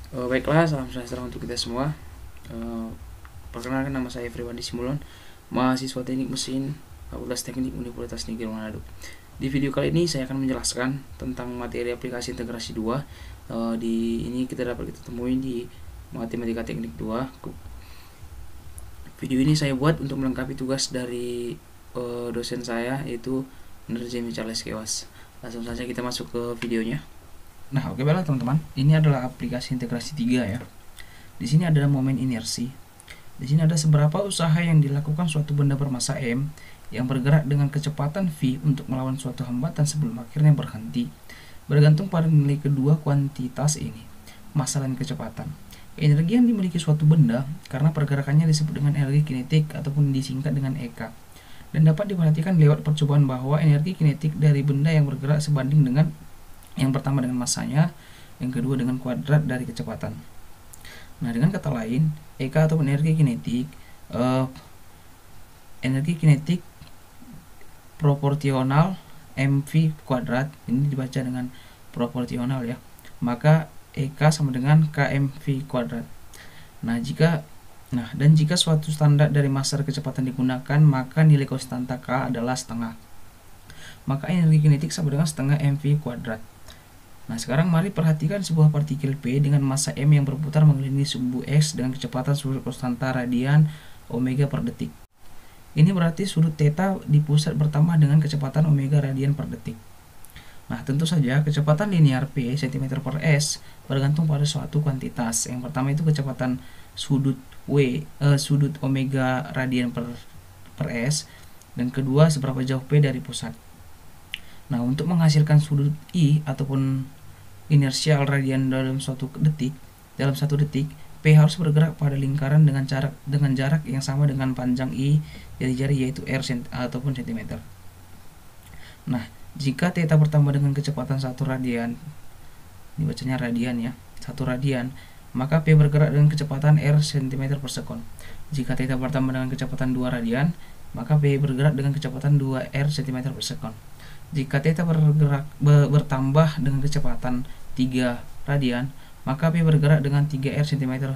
Baiklah, salam sejahtera untuk kita semua. Eh, Perkenalkan, nama saya Friwandi Simulon, mahasiswa Teknik Mesin Fakultas Teknik Universitas Negeri Manado. Di video kali ini saya akan menjelaskan tentang materi aplikasi integrasi 2. Di ini kita dapat kita temui di Matematika Teknik 2. Video ini saya buat untuk melengkapi tugas dari dosen saya, yaitu Menurut Jamie Charles Kewas. Langsung saja kita masuk ke videonya. Nah, oke baiklah teman-teman. Ini adalah aplikasi integrasi 3 ya. Di sini ada momen inersi. Di sini ada seberapa usaha yang dilakukan suatu benda bermassa m yang bergerak dengan kecepatan v untuk melawan suatu hambatan sebelum akhirnya berhenti. Bergantung pada nilai kedua kuantitas ini, massa dan kecepatan. Energi yang dimiliki suatu benda karena pergerakannya disebut dengan energi kinetik ataupun disingkat dengan EK. Dan dapat diperhatikan lewat percobaan bahwa energi kinetik dari benda yang bergerak sebanding dengan yang pertama dengan massanya, yang kedua dengan kuadrat dari kecepatan. Nah, dengan kata lain, EK atau energi kinetik proporsional mv kuadrat, ini dibaca dengan proporsional ya. Maka EK sama dengan kmv kuadrat. Jika suatu standar dari massa kecepatan digunakan, maka nilai konstanta K adalah setengah. Maka energi kinetik sama dengan setengah mv kuadrat. Nah, sekarang mari perhatikan sebuah partikel P dengan massa m yang berputar mengelilingi sumbu X dengan kecepatan sudut konstanta radian omega per detik. Ini berarti sudut theta di pusat bertambah dengan kecepatan omega radian per detik. Nah, tentu saja kecepatan linear P cm per S bergantung pada suatu kuantitas. Yang pertama itu kecepatan sudut sudut omega radian per S, dan kedua seberapa jauh P dari pusat. Nah, untuk menghasilkan sudut I ataupun inersial radian dalam satu detik, P harus bergerak pada lingkaran dengan jarak yang sama dengan panjang I dari jari, yaitu R ataupun cm. Nah, jika theta bertambah dengan kecepatan 1 radian, dibacanya radian ya, 1 radian, maka P bergerak dengan kecepatan R cm per sekon. Jika theta bertambah dengan kecepatan 2 radian, maka P bergerak dengan kecepatan 2 R cm per sekon. Jika theta bertambah dengan kecepatan 3 radian, maka P bergerak dengan 3R cm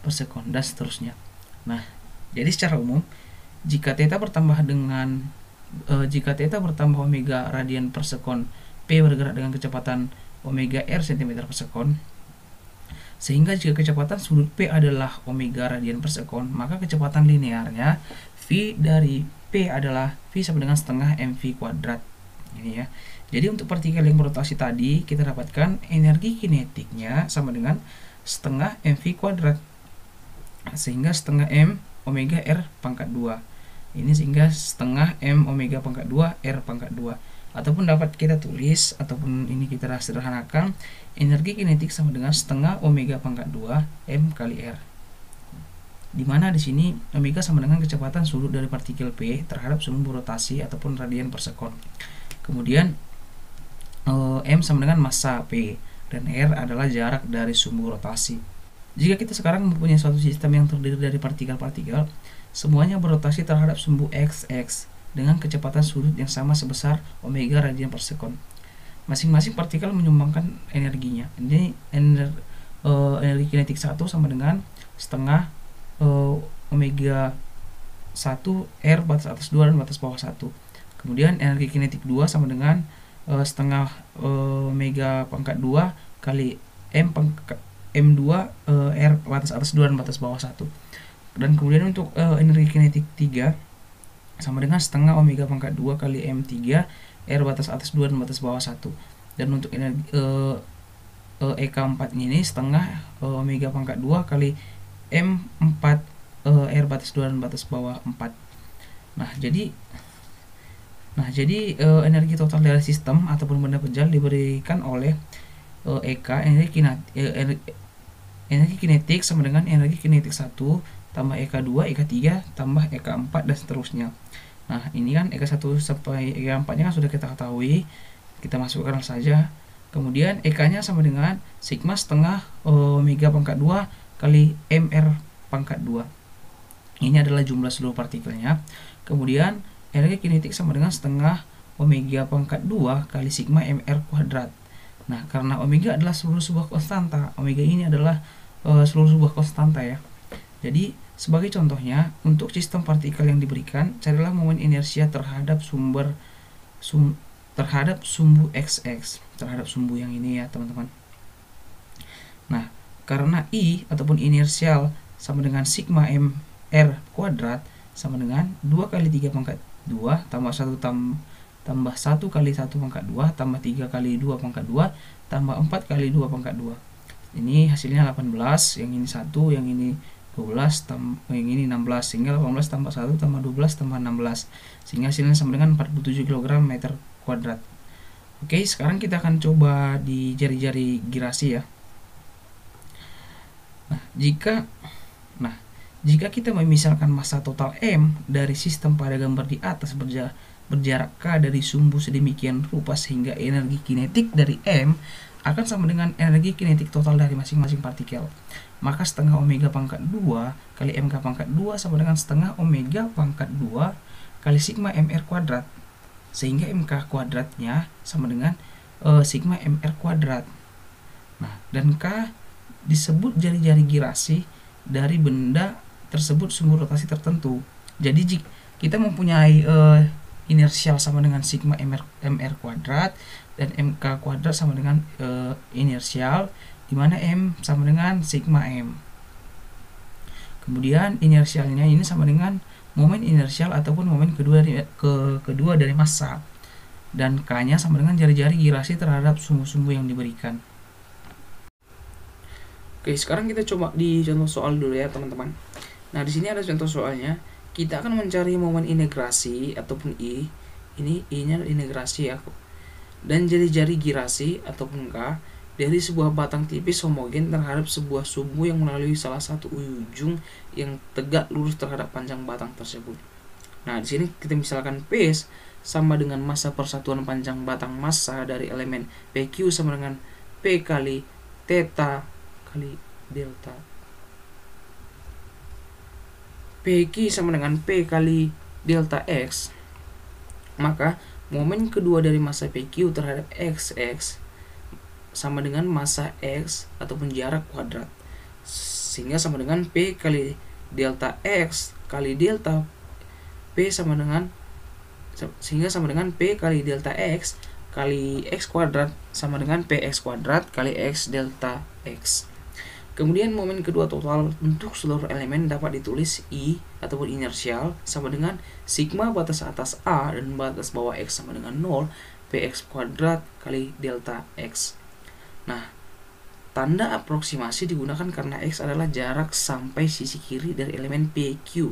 per sekon, dan seterusnya. Nah, jadi secara umum, jika theta bertambah omega radian per sekon, P bergerak dengan kecepatan omega R cm per sekon. Sehingga jika kecepatan sudut P adalah omega radian per sekon, maka kecepatan linearnya V dari P adalah V sama dengan setengah mv kuadrat. Ini ya. Jadi untuk partikel yang berotasi tadi, kita dapatkan energi kinetiknya sama dengan setengah mv kuadrat, sehingga setengah m omega r pangkat 2. Ini sehingga setengah m omega pangkat 2 r pangkat 2. Ataupun dapat kita tulis, ataupun ini kita sederhanakan, energi kinetik sama dengan setengah omega pangkat 2 m kali r. Dimana di sini omega sama dengan kecepatan sudut dari partikel P terhadap sumbu rotasi ataupun radian per sekon. Kemudian M sama dengan massa P, dan R adalah jarak dari sumbu rotasi. Jika kita sekarang mempunyai suatu sistem yang terdiri dari partikel-partikel, semuanya berotasi terhadap sumbu XX dengan kecepatan sudut yang sama sebesar omega radian per sekon. Masing-masing partikel menyumbangkan energinya. Ini energi kinetik 1 sama dengan setengah omega 1 R batas atas 2 dan batas bawah 1. Kemudian energi kinetik 2 sama dengan setengah omega pangkat 2 kali M2 R batas atas 2 dan batas bawah 1. Dan kemudian untuk energi kinetik 3 sama dengan setengah omega pangkat 2 kali M3 R batas atas 2 dan batas bawah 1. Dan untuk energi EK4 ini setengah omega pangkat 2 kali M4 R batas 2 dan batas bawah 4. Nah, jadi energi total dari sistem ataupun benda pejal diberikan oleh EK energi kinetik sama dengan energi kinetik 1 tambah EK2, EK3 tambah EK4 dan seterusnya. Nah, ini kan EK1 sampai EK4 nya kan sudah kita ketahui, kita masukkan saja. Kemudian EK nya sama dengan sigma setengah omega pangkat 2 kali MR pangkat 2. Ini adalah jumlah seluruh partikelnya. Kemudian energi kinetik sama dengan setengah omega pangkat 2 kali sigma mr kuadrat. Nah, karena omega adalah seluruh sebuah konstanta, omega ini adalah seluruh sebuah konstanta ya. Jadi, sebagai contohnya, untuk sistem partikel yang diberikan, carilah momen inersia terhadap terhadap sumbu XX, terhadap sumbu yang ini ya, teman-teman. Nah, karena I ataupun inersial sama dengan sigma mr kuadrat sama dengan 2 kali 3 pangkat 2 tambah 1 tambah 1 kali 1 pangkat 2 tambah 3 kali 2 pangkat 2 tambah 4 kali 2 pangkat 2. Ini hasilnya 18, yang ini 1, yang ini 12, yang ini 16, sehingga 18 tambah 1 tambah 12 tambah 16, sehingga hasilnya sama dengan 47 kg meter kuadrat. Oke, sekarang kita akan coba di jari-jari girasi ya. Jika kita memisalkan massa total M dari sistem pada gambar di atas berjarak K dari sumbu sedemikian rupa sehingga energi kinetik dari M akan sama dengan energi kinetik total dari masing-masing partikel, maka setengah omega pangkat 2 kali MK pangkat 2 sama dengan setengah omega pangkat 2 kali sigma MR kuadrat, sehingga MK kuadratnya sama dengan sigma MR kuadrat. Nah, dan K disebut jari-jari girasi dari benda tersebut sumbu rotasi tertentu. Jadi jika kita mempunyai inersial sama dengan sigma mr kuadrat dan mk kuadrat sama dengan inersial, di mana m sama dengan sigma m. Kemudian inersialnya ini sama dengan momen inersial ataupun momen kedua dari massa, dan k-nya sama dengan jari-jari girasi terhadap sumbu-sumbu yang diberikan. Oke, sekarang kita coba di contoh soal dulu ya, teman-teman. Nah, di sini ada contoh soalnya. Kita akan mencari momen integrasi ataupun I. Ini I-nya integrasi ya. Dan jari-jari girasi ataupun K dari sebuah batang tipis homogen terhadap sebuah sumbu yang melalui salah satu ujung yang tegak lurus terhadap panjang batang tersebut. Nah, di sini kita misalkan P sama dengan massa persatuan panjang batang massa dari elemen PQ sama dengan P kali theta kali delta. PQ sama dengan P kali delta X, maka momen kedua dari massa PQ terhadap XX sama dengan massa X ataupun jarak kuadrat, sehingga sama dengan P kali delta X kali delta P sama dengan P kali delta X kali X kuadrat sama dengan PX kuadrat kali X delta X. Kemudian momen kedua total untuk seluruh elemen dapat ditulis I ataupun inersial sama dengan sigma batas atas A dan batas bawah X sama dengan 0 PX kuadrat kali delta X. Nah, tanda aproksimasi digunakan karena X adalah jarak sampai sisi kiri dari elemen PQ.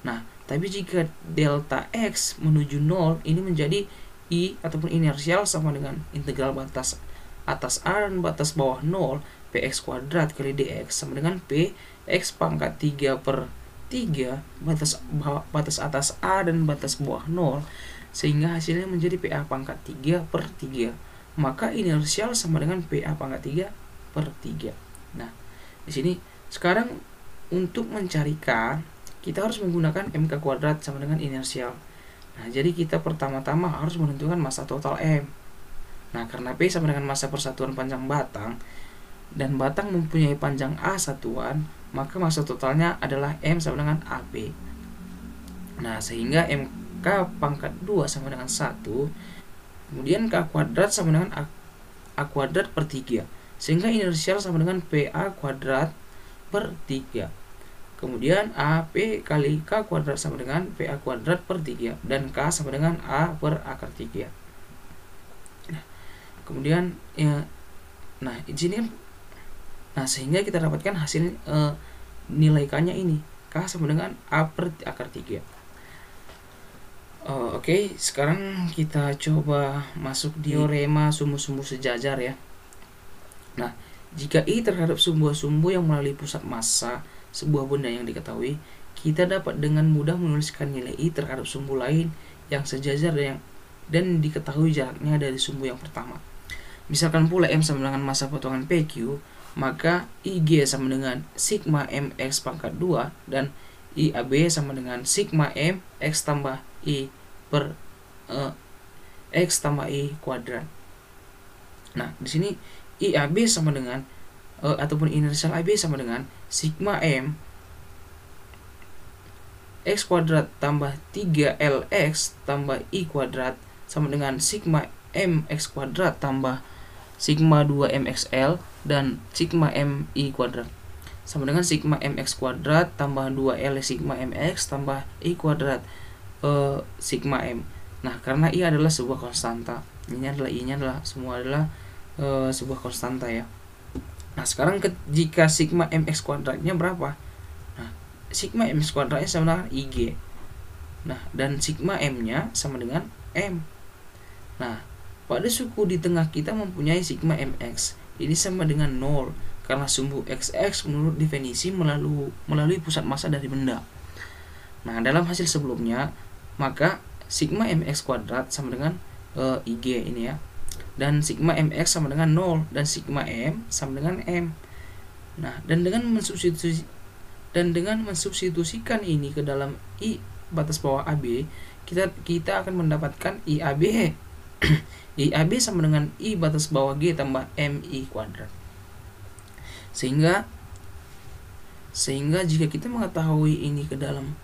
Nah, tapi jika delta X menuju 0, ini menjadi I ataupun inersial sama dengan integral batas atas A dan batas bawah 0 PX kuadrat kali DX sama dengan P X pangkat 3 per 3 batas atas A dan batas bawah 0, sehingga hasilnya menjadi PA pangkat 3 per 3. Maka inersial sama dengan PA pangkat 3 per 3. Nah, di sini sekarang untuk mencari K, kita harus menggunakan MK kuadrat sama dengan inersial. Nah, jadi kita pertama-tama harus menentukan massa total M. Nah, karena P sama dengan massa persatuan panjang batang, dan batang mempunyai panjang A satuan, maka massa totalnya adalah M sama dengan AB. Nah, sehingga MK pangkat 2 sama dengan 1, kemudian K kuadrat sama dengan A kuadrat per 3, sehingga inersial sama dengan PA kuadrat per 3. Kemudian AP kali K kuadrat sama dengan PA kuadrat per 3, dan K sama dengan A per akar 3. Nah, kemudian ya, di sini sehingga kita dapatkan hasil nilai K-nya ini, K sama dengan A per akar 3. Oke, sekarang kita coba masuk di teorema sumbu-sumbu sejajar ya. Nah, jika I terhadap sumbu-sumbu yang melalui pusat massa sebuah benda yang diketahui, kita dapat dengan mudah menuliskan nilai I terhadap sumbu lain yang sejajar dan diketahui jaraknya dari sumbu yang pertama. Misalkan pula M sama dengan massa potongan PQ, maka IG sama dengan sigma MX pangkat 2 dan IAB sama dengan sigma M X tambah I per X tambah I kuadrat. Nah, di sini IAB sama dengan ataupun inersial AB sama dengan sigma M X kuadrat tambah 3LX tambah I kuadrat sama dengan sigma M X kuadrat tambah sigma 2MXL dan sigma M I kuadrat sama dengan sigma MX kuadrat tambah 2L sigma MX tambah I kuadrat sigma M. Nah, karena I adalah sebuah konstanta, ini adalah I-nya adalah semua adalah sebuah konstanta ya. Nah, sekarang jika sigma MX kuadratnya berapa? Nah, sigma MX kuadratnya sama dengan IG. Nah, dan sigma M-nya sama dengan M. Nah, pada suku di tengah kita mempunyai sigma MX. Ini sama dengan 0 karena sumbu XX menurut definisi melalui pusat massa dari benda. Nah, dalam hasil sebelumnya, maka sigma MX kuadrat sama dengan IG ini ya. Dan sigma MX sama dengan 0 dan sigma M sama dengan M. Nah, dan dengan mensubstitusikan ini ke dalam I batas bawah AB, kita akan mendapatkan IAB IAB sama dengan I batas bawah G tambah MI kuadrat. Sehingga jika kita mengetahui ini ke dalam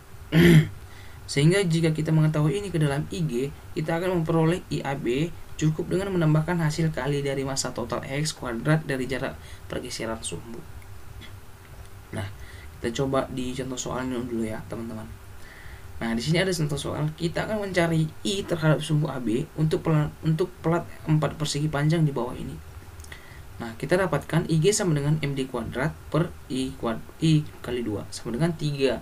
IG, kita akan memperoleh IAB cukup dengan menambahkan hasil kali dari massa total X kuadrat dari jarak pergeseran sumbu. Nah, kita coba di contoh soalnya dulu ya, teman-teman. Nah, di sini ada contoh soal. Kita akan mencari I terhadap sumbu AB untuk plat 4 persegi panjang di bawah ini. Nah, kita dapatkan IG sama dengan MD kuadrat per I kali 2 sama dengan 3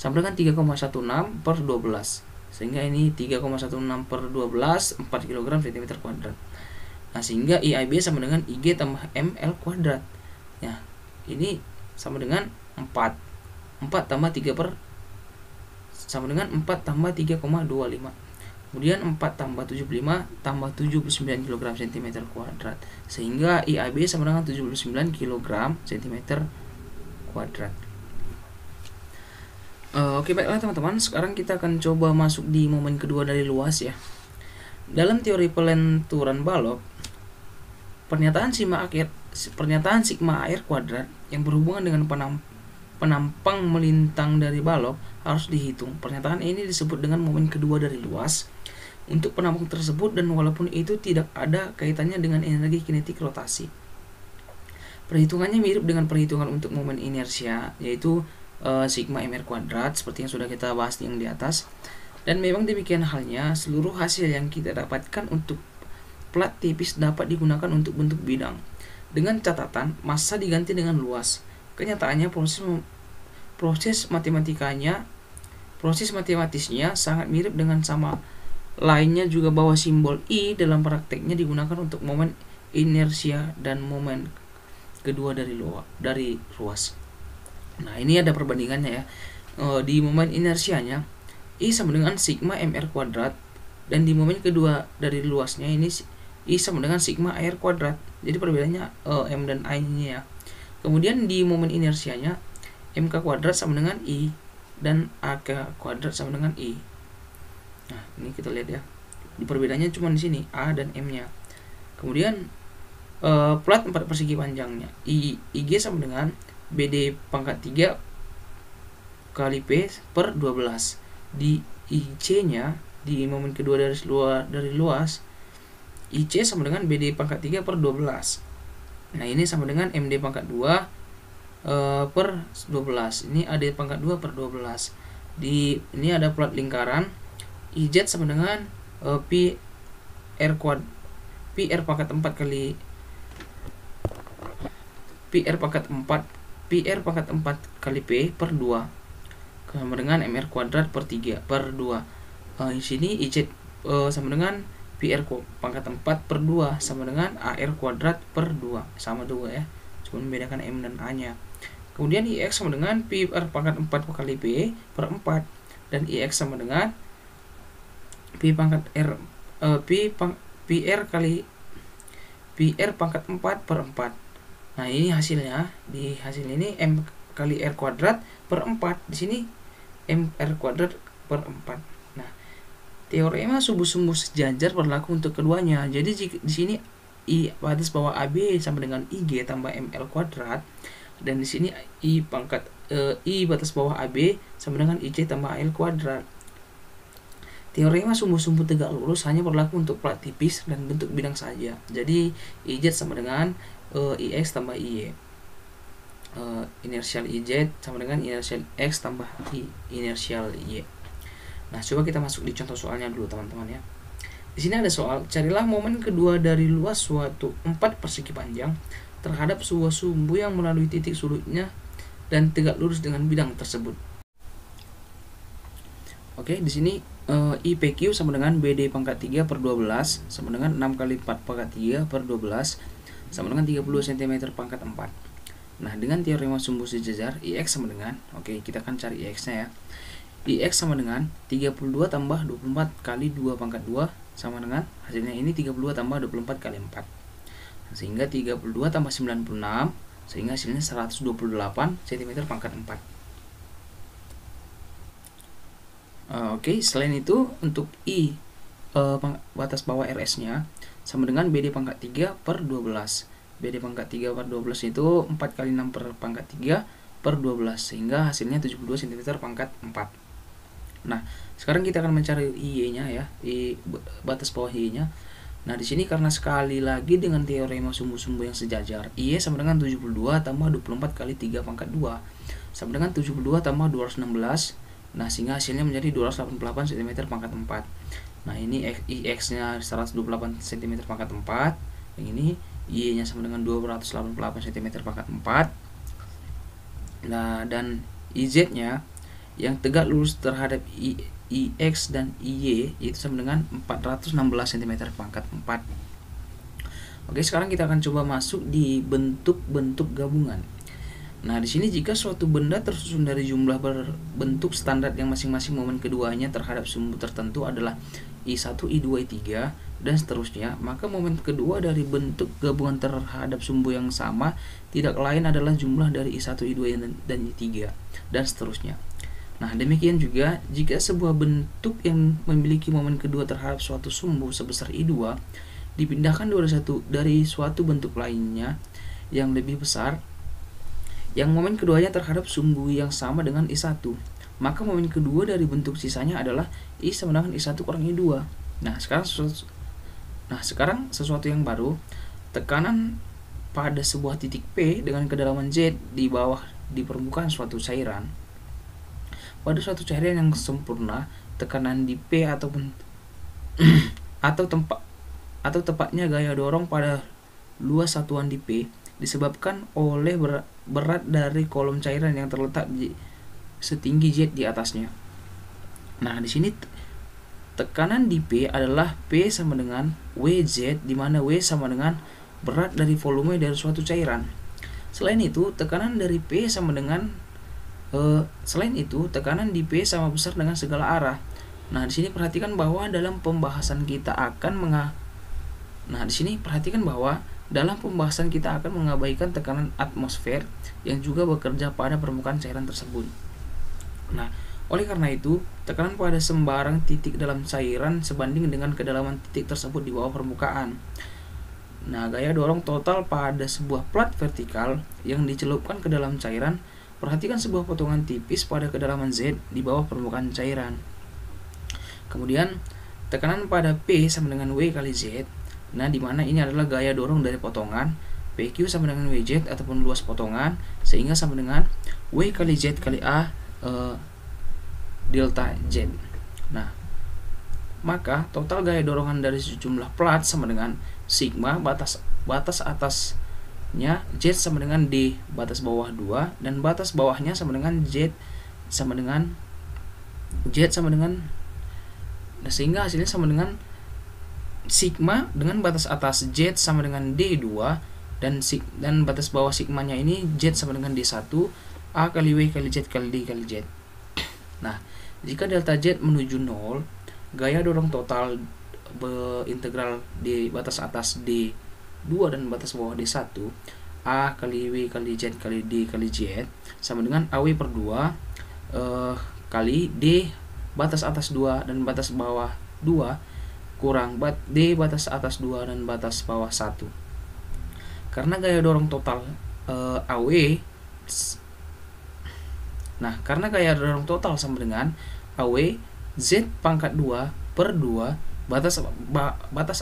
sama dengan 3,16 per 12. Sehingga ini 3,16 per 12 4 kg cm kuadrat. Nah, sehingga IAB sama dengan IG tambah ML kuadrat. Ya, ini sama dengan 4 tambah 3 per sama dengan 4 tambah 3,25. Kemudian 4 tambah 75 tambah 79 kg cm kuadrat. Sehingga IAB sama dengan 79 kg cm kuadrat. Oke, baiklah teman-teman, sekarang kita akan coba masuk di momen kedua dari luas ya. Dalam teori pelenturan balok, pernyataan sigma air kuadrat yang berhubungan dengan penampang melintang dari balok harus dihitung. Pernyataan ini disebut dengan momen kedua dari luas untuk penampang tersebut, dan walaupun itu tidak ada kaitannya dengan energi kinetik rotasi. Perhitungannya mirip dengan perhitungan untuk momen inersia, yaitu sigma mr kuadrat seperti yang sudah kita bahas yang di atas. Dan memang demikian halnya, seluruh hasil yang kita dapatkan untuk plat tipis dapat digunakan untuk bentuk bidang dengan catatan massa diganti dengan luas. Kenyataannya proses matematisnya sangat mirip dengan sama lainnya juga bahwa simbol I dalam prakteknya digunakan untuk momen inersia dan momen kedua dari ruas. Nah, ini ada perbandingannya ya. Di momen inersianya I sama dengan sigma mr kuadrat, dan di momen kedua dari luasnya ini I sama dengan sigma air kuadrat. Jadi perbedaannya M dan I ini ya. Kemudian di momen inersianya MK kuadrat sama dengan I dan AK kuadrat sama dengan I. Nah, ini kita lihat ya. Di perbedaannya cuma di sini A dan M-nya. Kemudian plat 4 persegi panjangnya IG sama dengan BD pangkat 3 kali P per 12. Di IC-nya di momen kedua dari luas, IC sama dengan BD pangkat 3 per 12. Nah, ini sama dengan MD pangkat 2 per 12. Ini AD pangkat 2 per 12. Ini ada plat lingkaran. IZ sama dengan PR pangkat 4 kali PR pangkat 4 kali P per 2 sama dengan MR kuadrat per 3 per 2. Di sini IZ sama dengan PR pangkat 4 per 2 sama dengan AR kuadrat per 2. Sama 2 ya, cuma membedakan M dan A nya. Kemudian IX sama dengan PR pangkat 4 kali P per 4, dan IX sama dengan P pangkat R PR kali PR pangkat 4 per 4. Nah, ini hasilnya. Di hasil ini M kali R kuadrat per 4. Di sini M R kuadrat per 4. Nah, Teorema sumbu-sumbu sejajar berlaku untuk keduanya. Jadi di sini I batas bawah AB sama dengan IG tambah ML kuadrat, dan di sini I batas bawah AB sama dengan IC tambah AL kuadrat. Teorema sumbu-sumbu tegak lurus hanya berlaku untuk plat tipis dan bentuk bidang saja. Jadi IZ sama dengan IX tambah IY. Inersial IZ sama dengan inersial X tambah inersial Y. Nah, coba kita masuk di contoh soalnya dulu teman-teman ya. Di sini ada soal, carilah momen kedua dari luas suatu 4 persegi panjang terhadap sebuah sumbu yang melalui titik sudutnya dan tegak lurus dengan bidang tersebut. Oke, di sini IPQ sama dengan BD pangkat 3 per 12 sama dengan 6 kali 4 pangkat 3 per 12 sama dengan 30 cm pangkat 4. Nah, dengan teorema sumbu sejajar, IX sama dengan, oke, kita akan cari IX-nya ya. IX sama dengan 32 tambah 24 kali 2 pangkat 2 sama dengan hasilnya ini 32 tambah 24 kali 4. Sehingga 32 tambah 96 sehingga hasilnya 128 cm pangkat 4. Oke, selain itu untuk I batas bawah RS-nya sama dengan BD pangkat 3 per 12. BD pangkat 3 per 12 itu 4 kali 6 per pangkat 3 per 12 sehingga hasilnya 72 cm pangkat 4. Nah, sekarang kita akan mencari IY-nya ya, batas bawah IY-nya. Nah, di sini karena sekali lagi dengan teorema sumbu-sumbu yang sejajar, IY sama dengan 72 tambah 24 kali 3 pangkat 2 sama dengan 72 tambah 216. Nah, sehingga hasilnya menjadi 288 cm pangkat 4. Nah, ini IX-nya 128 cm pangkat 4. Yang ini Y-nya sama dengan 288 cm pangkat 4. Nah, dan IZ-nya yang tegak lurus terhadap IX dan IY itu sama dengan 416 cm pangkat 4. Oke, sekarang kita akan coba masuk di bentuk-bentuk gabungan. Nah, di sini jika suatu benda tersusun dari jumlah berbentuk standar yang masing-masing momen keduanya terhadap sumbu tertentu adalah I1, I2, I3 dan seterusnya, maka momen kedua dari bentuk gabungan terhadap sumbu yang sama tidak lain adalah jumlah dari I1, I2 dan I3 dan seterusnya. Nah, demikian juga jika sebuah bentuk yang memiliki momen kedua terhadap suatu sumbu sebesar I2 dipindahkan dari suatu bentuk lainnya yang lebih besar yang momen keduanya terhadap sumbu yang sama dengan I1, maka momen kedua dari bentuk sisanya adalah I sama dengan I1 kurang I2. Nah, sekarang sesuatu yang baru, tekanan pada sebuah titik P dengan kedalaman Z di permukaan suatu cairan. Pada suatu cairan yang sempurna, tekanan di P atau tepatnya gaya dorong pada luas satuan di P disebabkan oleh berat dari kolom cairan yang terletak setinggi Z di atasnya. Nah, di sini tekanan di P adalah P sama dengan WZ, di mana W sama dengan berat dari volume dari suatu cairan. Selain itu, tekanan di P sama besar dengan segala arah. Nah, di sini perhatikan bahwa dalam pembahasan kita akan mengabaikan tekanan atmosfer yang juga bekerja pada permukaan cairan tersebut. Nah, oleh karena itu, tekanan pada sembarang titik dalam cairan sebanding dengan kedalaman titik tersebut di bawah permukaan. Nah, gaya dorong total pada sebuah plat vertikal yang dicelupkan ke dalam cairan. Perhatikan sebuah potongan tipis pada kedalaman Z di bawah permukaan cairan. Kemudian, tekanan pada P sama dengan W kali Z. Nah, di mana ini adalah gaya dorong dari potongan. PQ sama dengan WZ ataupun luas potongan, sehingga sama dengan W kali Z kali A delta Z. Nah, maka total gaya dorongan dari sejumlah plat sama dengan sigma batas atasnya Z sama dengan D batas bawah 2 dan batas bawahnya sama dengan Z sama dengan nah, sehingga hasilnya sama dengan sigma dengan batas atas Z sama dengan D2 dan batas bawah sigmanya ini Z sama dengan D1 A kali W kali Z kali D kali Z. Nah, jika delta Z menuju 0, gaya dorong total integral di batas atas D2 dan batas bawah D1 A kali W kali Z kali D kali Z sama dengan AW per 2 kali D batas atas 2 dan batas bawah 2 kurang D batas atas 2 dan batas bawah 1. Karena gaya dorong total AW, nah karena gaya dorong total sama dengan AW Z pangkat 2 per 2 batas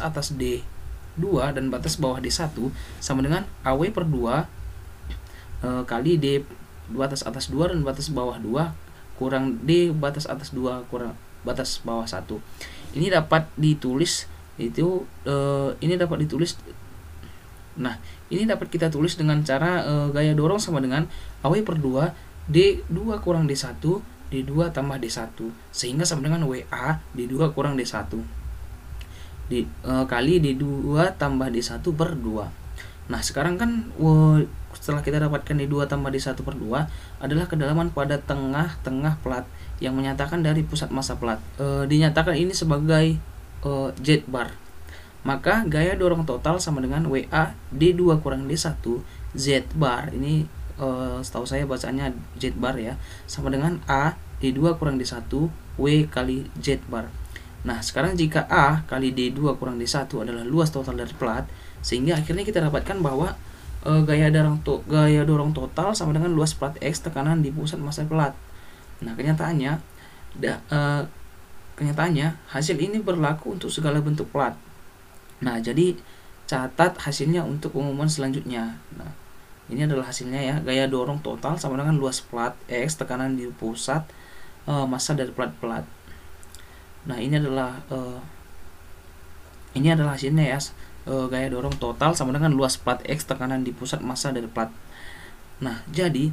atas D 2 dan batas bawah D1 sama dengan AW per 2 kali D batas atas 2 dan batas bawah 2 kurang D batas atas 2 kurang batas bawah 1. Ini dapat ditulis nah ini dapat kita tulis dengan cara gaya dorong sama dengan AW per 2 D2 kurang D1 D2 tambah D1 sehingga sama dengan WA D2 kurang D1 kali D2 tambah D1 per 2. Nah sekarang kan setelah kita dapatkan D2 tambah D1 per 2 adalah kedalaman pada tengah-tengah plat yang menyatakan dari pusat massa plat. Dinyatakan ini sebagai Z bar. Maka gaya dorong total sama dengan WA D2 kurang D1 Z bar. Ini setahu saya bacanya Z bar ya, sama dengan A D2 kurang D1 W kali Z bar. Nah sekarang jika A kali D2 kurang D1 adalah luas total dari plat, sehingga akhirnya kita dapatkan bahwa gaya dorong total sama dengan luas plat X tekanan di pusat massa plat. Nah kenyataannya hasil ini berlaku untuk segala bentuk plat. Nah jadi catat hasilnya untuk pengumuman selanjutnya. Nah ini adalah hasilnya ya, gaya dorong total sama dengan luas plat X tekanan di pusat massa dari plat-plat. Nah ini adalah hasilnya ya, gaya dorong total sama dengan luas plat X tekanan di pusat massa dari plat. Nah jadi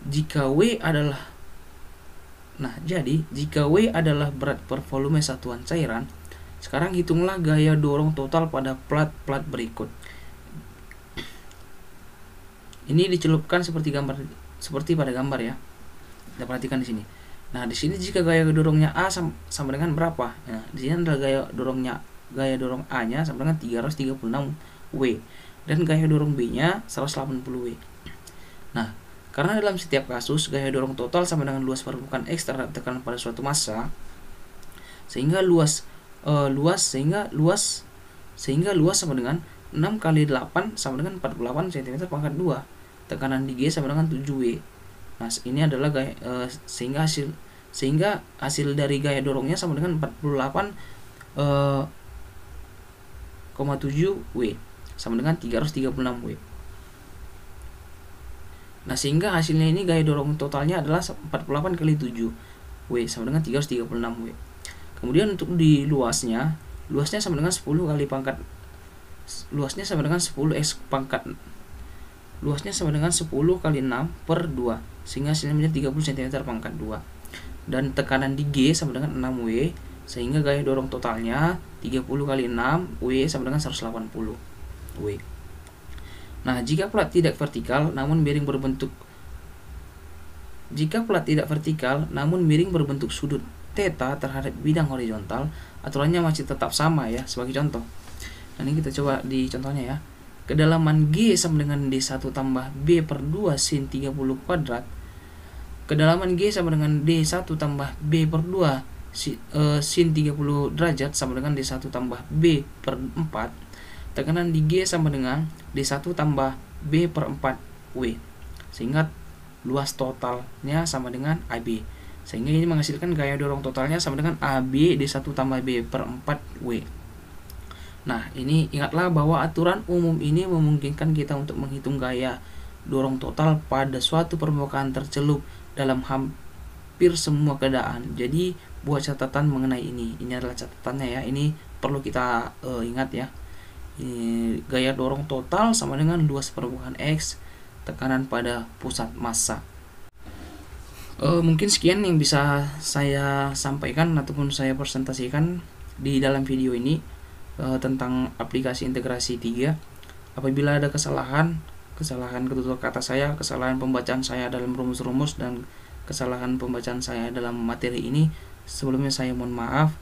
jika W adalah berat per volume satuan cairan, sekarang hitunglah gaya dorong total pada plat-plat berikut. Ini dicelupkan seperti pada gambar ya. Kita perhatikan di sini. Nah, di sini jika gaya dorongnya A sama dengan berapa? Nah, di sini adalah gaya dorong A-nya sama dengan 336 W dan gaya dorong B-nya 180 W. Nah, karena dalam setiap kasus gaya dorong total sama dengan luas permukaan X terhadap tekanan pada suatu massa, sehingga luas sama dengan 6 kali 8 sama dengan 48 cm pangkat 2. Tekanan di G sama dengan 7W. Nah, ini adalah sehingga hasil dari gaya dorongnya sama dengan 48,7W sama dengan 336W. Nah, sehingga hasilnya ini gaya dorong totalnya adalah 48 kali 7W sama dengan 336W. Kemudian untuk di luasnya sama dengan 10 kali pangkat luasnya sama dengan 10 kali 6 per 2 sehingga hasilnya menjadi 30 cm pangkat 2. Dan tekanan di G sama dengan 6W sehingga gaya dorong totalnya 30 kali 6 W sama dengan 180 W. Nah, jika plat tidak vertikal namun miring berbentuk sudut theta terhadap bidang horizontal, aturannya masih tetap sama ya. Sebagai contoh, nah ini kita coba di contohnya ya. Kedalaman G sama dengan D1 tambah B per 2 sin 30 kuadrat. Kedalaman G sama dengan D1 tambah B per 2 sin 30 derajat sama dengan D1 tambah B per 4. Tekanan di G sama dengan D1 tambah B per 4 W. Sehingga luas totalnya sama dengan AB. Sehingga ini menghasilkan gaya dorong totalnya sama dengan AB D1 tambah B per 4W. Nah, ini ingatlah bahwa aturan umum ini memungkinkan kita untuk menghitung gaya dorong total pada suatu permukaan tercelup dalam hampir semua keadaan. Jadi, buat catatan mengenai ini. Ini adalah catatannya ya. Ini perlu kita ingat ya. Ini gaya dorong total sama dengan luas permukaan X, tekanan pada pusat massa. Mungkin sekian yang bisa saya sampaikan ataupun saya presentasikan di dalam video ini tentang aplikasi integrasi 3. Apabila ada kesalahan ketutur kata saya, kesalahan pembacaan saya dalam rumus-rumus dan kesalahan pembacaan saya dalam materi ini, sebelumnya saya mohon maaf.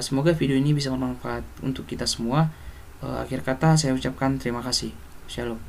Semoga video ini bisa bermanfaat untuk kita semua. Akhir kata saya ucapkan terima kasih. Shalom.